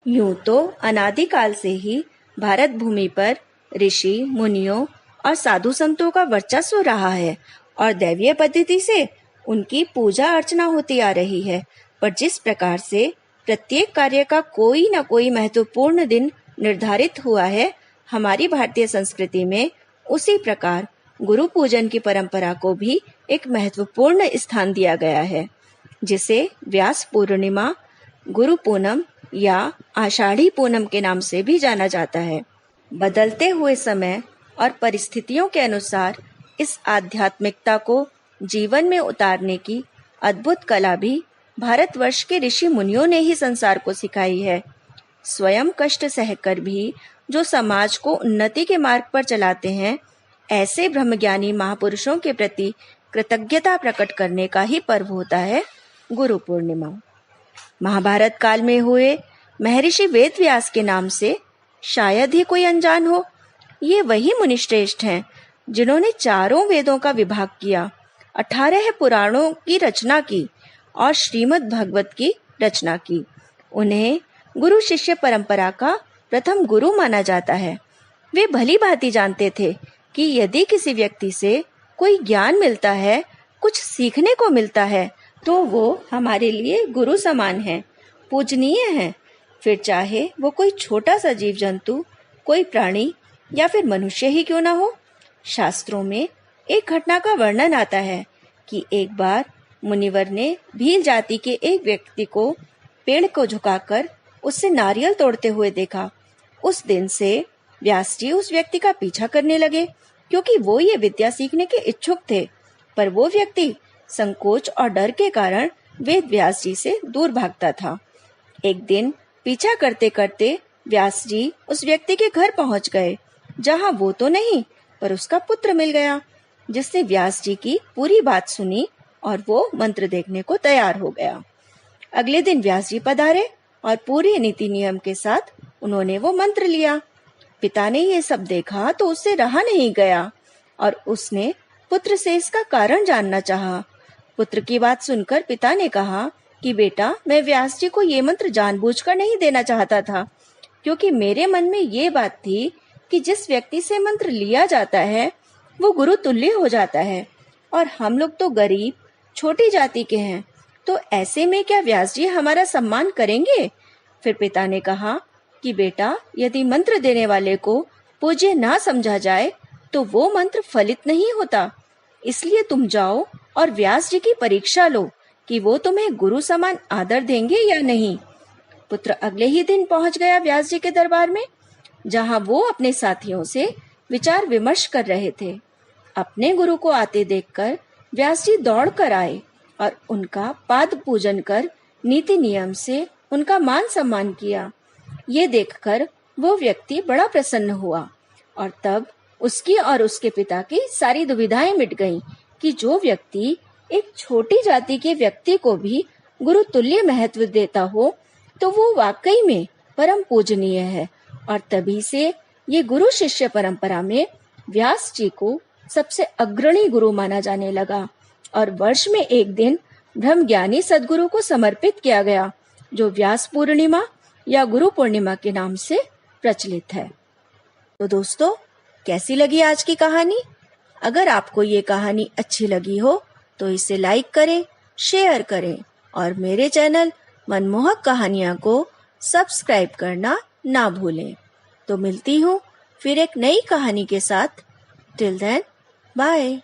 यूं तो अनादिकाल से ही भारत भूमि पर ऋषि मुनियों और साधु संतों का वर्चस्व रहा है और दैवीय पद्धति से उनकी पूजा अर्चना होती आ रही है। पर जिस प्रकार से प्रत्येक कार्य का कोई न कोई महत्वपूर्ण दिन निर्धारित हुआ है हमारी भारतीय संस्कृति में, उसी प्रकार गुरु पूजन की परंपरा को भी एक महत्वपूर्ण स्थान दिया गया है, जिसे व्यास पूर्णिमा, गुरु पूनम या आषाढ़ी पूनम के नाम से भी जाना जाता है। बदलते हुए समय और परिस्थितियों के अनुसार इस आध्यात्मिकता को जीवन में उतारने की अद्भुत कला भी भारतवर्ष के ऋषि मुनियों ने ही संसार को सिखाई है। स्वयं कष्ट सहकर भी जो समाज को उन्नति के मार्ग पर चलाते हैं, ऐसे ब्रह्मज्ञानी महापुरुषों के प्रति कृतज्ञता प्रकट करने का ही पर्व होता है गुरु पूर्णिमा। महाभारत काल में हुए महर्षि वेदव्यास के नाम से शायद ही कोई अनजान हो। ये वही मुनिश्रेष्ठ हैं जिन्होंने चारों वेदों का विभाग किया, 18 पुराणों की रचना की और श्रीमद् भागवत की रचना की। उन्हें गुरु शिष्य परंपरा का प्रथम गुरु माना जाता है। वे भली भांति जानते थे कि यदि किसी व्यक्ति से कोई ज्ञान मिलता है, कुछ सीखने को मिलता है, तो वो हमारे लिए गुरु समान है, पूजनीय है। फिर चाहे वो कोई छोटा सा जीव जंतु, कोई प्राणी या फिर मनुष्य ही क्यों ना हो। शास्त्रों में एक घटना का वर्णन आता है कि एक बार मुनिवर ने भील जाति के एक व्यक्ति को पेड़ को झुकाकर उससे नारियल तोड़ते हुए देखा। उस दिन से व्यास जी उस व्यक्ति का पीछा करने लगे, क्योंकि वो ये विद्या सीखने के इच्छुक थे, पर वो व्यक्ति संकोच और डर के कारण वेद व्यास जी से दूर भागता था। एक दिन पीछा करते करते व्यास जी उस व्यक्ति के घर पहुंच गए, जहां वो तो नहीं पर उसका पुत्र मिल गया, जिसने व्यास जी की पूरी बात सुनी और वो मंत्र देखने को तैयार हो गया। अगले दिन व्यास जी पधारे और पूरी नीति नियम के साथ उन्होंने वो मंत्र लिया। पिता ने ये सब देखा तो उससे रहा नहीं गया और उसने पुत्र से इसका कारण जानना चाहा। पुत्र की बात सुनकर पिता ने कहा कि बेटा, मैं व्यास जी को ये मंत्र जानबूझकर नहीं देना चाहता था, क्योंकि मेरे मन में ये बात थी कि जिस व्यक्ति से मंत्र लिया जाता है वो गुरु तुल्य हो जाता है, और हम लोग तो गरीब छोटी जाति के हैं, तो ऐसे में क्या व्यास जी हमारा सम्मान करेंगे? फिर पिता ने कहा कि बेटा, यदि मंत्र देने वाले को पूज्य ना समझा जाए तो वो मंत्र फलित नहीं होता। इसलिए तुम जाओ और व्यास जी की परीक्षा लो कि वो तुम्हें गुरु समान आदर देंगे या नहीं। पुत्र अगले ही दिन पहुंच गया व्यास जी के दरबार में, जहां वो अपने साथियों से विचार विमर्श कर रहे थे। अपने गुरु को आते देखकर व्यास जी दौड़ कर आए और उनका पाद पूजन कर नीति नियम से उनका मान सम्मान किया। ये देखकर वो व्यक्ति बड़ा प्रसन्न हुआ और तब उसकी और उसके पिता की सारी दुविधाएं मिट गईं कि जो व्यक्ति एक छोटी जाति के व्यक्ति को भी गुरु तुल्य महत्व देता हो तो वो वाकई में परम पूजनीय है। और तभी से ये गुरु शिष्य परंपरा में व्यास जी को सबसे अग्रणी गुरु माना जाने लगा और वर्ष में एक दिन ब्रह्मज्ञानी सद्गुरु को समर्पित किया गया, जो व्यास पूर्णिमा या गुरु पूर्णिमा के नाम से प्रचलित है। तो दोस्तों, कैसी लगी आज की कहानी? अगर आपको ये कहानी अच्छी लगी हो तो इसे लाइक करें, शेयर करें और मेरे चैनल मनमोहक कहानियां को सब्सक्राइब करना ना भूलें। तो मिलती हूँ फिर एक नई कहानी के साथ। Till then, bye.